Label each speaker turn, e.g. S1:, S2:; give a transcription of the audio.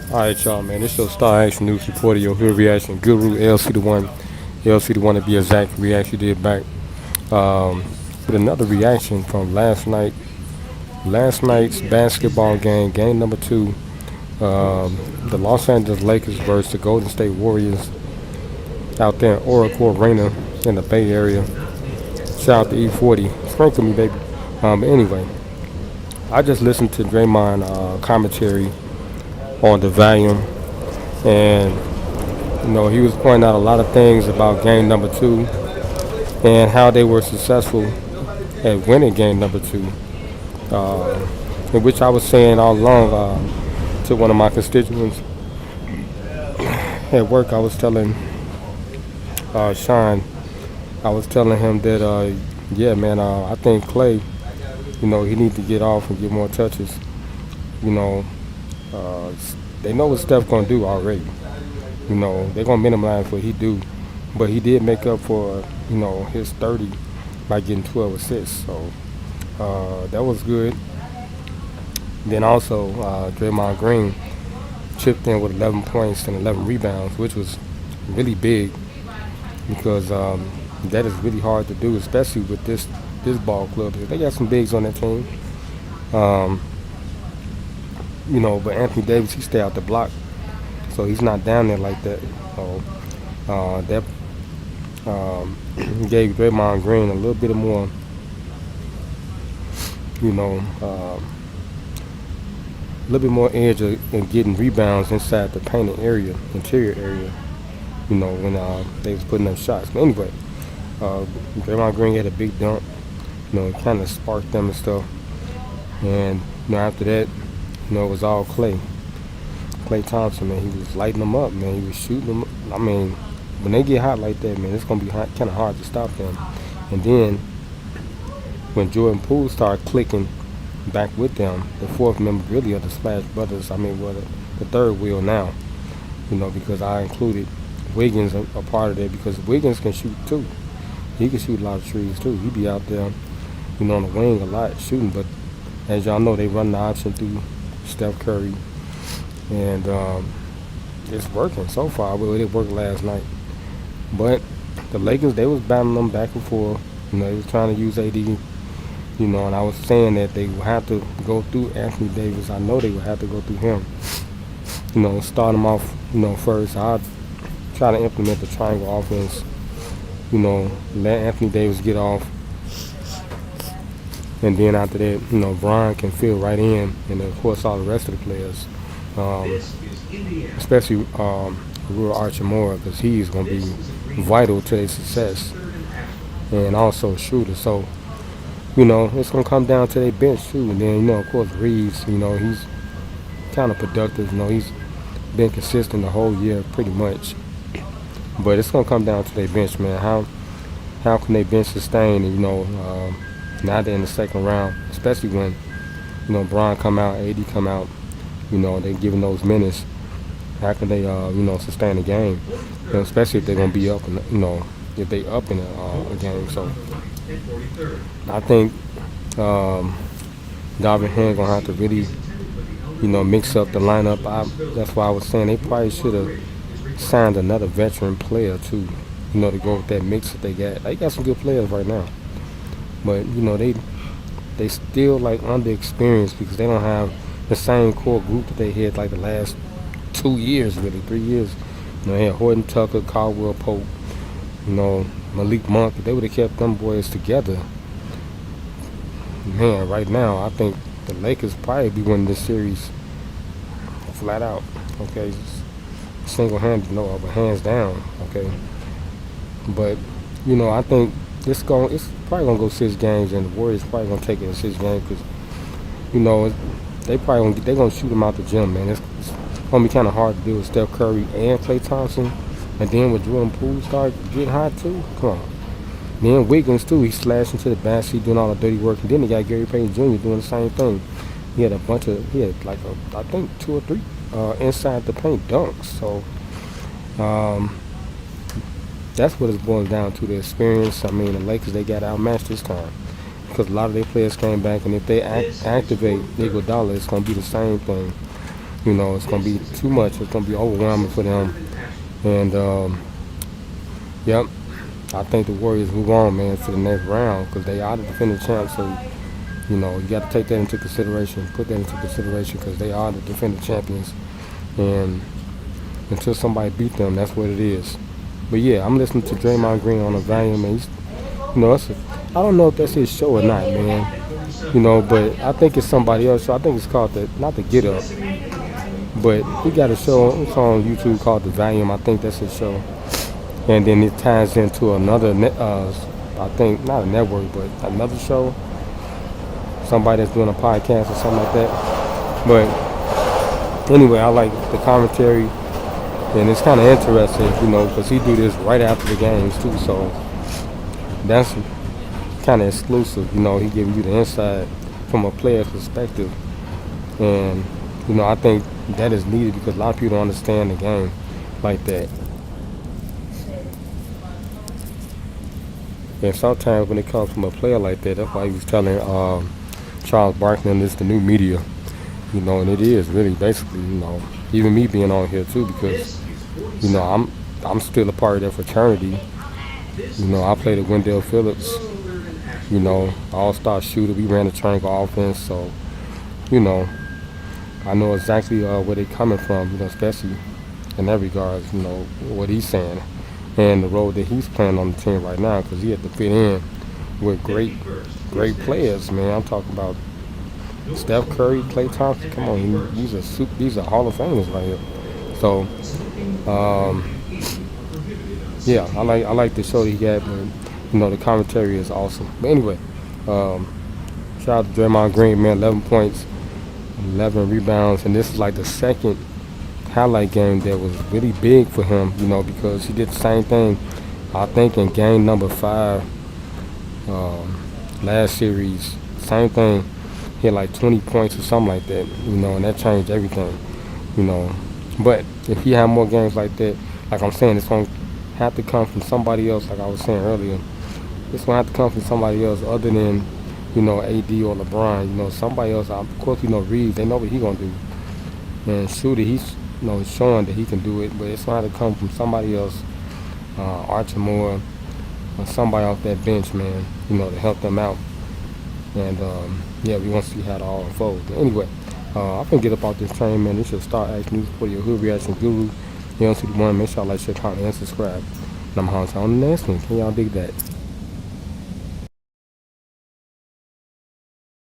S1: Alright, y'all, man. This your Star Action News reporter, your hood reaction guru, LC1. LC1 to be exact. We actually did back with another reaction from last night. Last night's basketball game, game number two. The Los Angeles Lakers versus the Golden State Warriors out there in Oracle Arena in the Bay Area. Shout out to E40. Sprinkle me, baby. But anyway, I just listened to Draymond commentary on the volume, and he was pointing out a lot of things about game number two and how they were successful at winning game number two, uh, in which I was saying all along to one of my constituents at work. I was telling Sean, I was telling him that, yeah, man, I think Klay, he needs to get off and get more touches. You know, uh, they know what Steph gonna do already. They're gonna minimize what he do, but he did make up for his 30 by getting 12 assists. So that was good. Then also Draymond Green chipped in with 11 points and 11 rebounds, which was really big because that is really hard to do, especially with this ball club. They got some bigs on that team. Um, but Anthony Davis, he stay out the block, so he's not down there like that. So that gave Draymond Green a little bit more, you know, uh, a little bit more edge in getting rebounds inside the painted area, interior area. When they was putting up shots. But anyway, Draymond Green had a big dunk. It kind of sparked them and stuff. And after that, it was all Klay. Klay Thompson, man, he was lighting them up, man. He was shooting them. I mean, when they get hot like that, man, it's gonna be kind of hard to stop them. And then when Jordan Poole started clicking back with them, the fourth member really of the Splash Brothers. I mean, well, the third wheel now. Because I included Wiggins a part of that because Wiggins can shoot too. He can shoot a lot of trees too. He be out there, on the wing a lot shooting. But as y'all know, they run the option through Steph Curry, and it's working so far. Well, it worked last night, but the Lakers, they was battling them back and forth. They was trying to use AD. And I was saying that they would have to go through Anthony Davis. I know they would have to go through him. Start him off, first. I'd try to implement the triangle offense. Let Anthony Davis get off. And then after that, Brian can fill right in. And of course, all the rest of the players, especially Rui Archimura, because he's going to be vital to their success. And also a shooter. So, it's going to come down to their bench, too. And then, of course, Reeves, he's kind of productive. He's been consistent the whole year, pretty much. But it's going to come down to their bench, man. How can they bench sustain, now they're in the second round, especially when, Brian come out, AD come out, they giving those minutes. How can they, sustain the game? Especially if they're going to be up, if they up in a game. So I think Darvin Ham going to have to really, mix up the lineup. That's why I was saying they probably should have signed another veteran player too, to go with that mix that they got. They got some good players right now, but they still like underexperienced because they don't have the same core group that they had like the last 2 years, really 3 years. They had Horton Tucker, Caldwell Pope, Malik Monk. If they would have kept them boys together, man, right now I think the Lakers probably be winning this series flat out. Okay, single-handed, no, but hands down. Okay, but I think it's probably gonna go 6 games, and the Warriors probably gonna take it in 6 games because they're gonna shoot them out the gym, man. It's gonna be kind of hard to do with Steph Curry and Klay Thompson, and then when Jordan Poole start getting hot too. Come on. Then Wiggins too, he's slashing to the basket, doing all the dirty work, and then they got Gary Payton Jr. doing the same thing. He had like I think 2 or 3 inside the paint dunks. So that's what it boils down to, the experience. I mean, the Lakers, they got outmatched this time because a lot of their players came back, and if they activate Iguodala, it's going to be the same thing. You know, it's gonna be too much. It's gonna be overwhelming for them. And yep, I think the Warriors move on, man, to the next round because they are the defending champs. So you know, you got to take that into consideration. Put that into consideration because they are the defending champions. And until somebody beat them, that's what it is. But yeah, I'm listening to Draymond Green on the volume, and he's, you know, I don't know if that's his show or not, man. You know, but I think it's somebody else's show. I think it's called not the Get Up, but he got a show. It's on YouTube called The Volume. I think that's his show. And then it ties into another, I think not a network, but another show. Somebody that's doing a podcast or something like that. But anyway, I like the commentary, and it's kind of interesting, you know, because he do this right after the games too. So that's kind of exclusive, you know. He giving you the insight from a player's perspective, and you know, I think that is needed because a lot of people don't understand the game like that. And sometimes when it comes from a player like that, that's why he was telling Charles Barkley, and it's the new media, you know, and it is really basically, you know, even me being on here too, because, you know, I'm still a part of that fraternity. You know, I played at Wendell Phillips, you know, all-star shooter. We ran the triangle offense, so, you know, I know exactly where they're coming from, you know, especially in that regard, you know, what he's saying and the role that he's playing on the team right now, because he had to fit in with great players, man. I'm talking about Steph Curry, Klay Thompson. Come on, these are Hall of Famers right here. So, yeah, I like the show that he got, but you know the commentary is awesome. But anyway, shout out to Draymond Green, man. 11 points, 11 rebounds, and this is like the second highlight game that was really big for him, you know, because he did the same thing. I think in game number 5. Last series, same thing. He had like 20 points or something like that, you know, and that changed everything, you know. But if he had more games like that, like I'm saying, it's going to have to come from somebody else, like I was saying earlier. It's going to have to come from somebody else other than, you know, AD or LeBron. You know, somebody else. Of course, you know, Reeves, they know what he's going to do. And Shooter, he's, you know, showing that he can do it, but it's going to have to come from somebody else, Archimore, or somebody off that bench, man, you know, to help them out. And, yeah, we want to see how it all unfolds. But anyway, I'm going to get up off this train, man. This should start asking news for your Hood Reaction Guru. You don't see the one, make sure y'all like, share, comment, and subscribe. And I'm on to the next one. Can y'all dig that?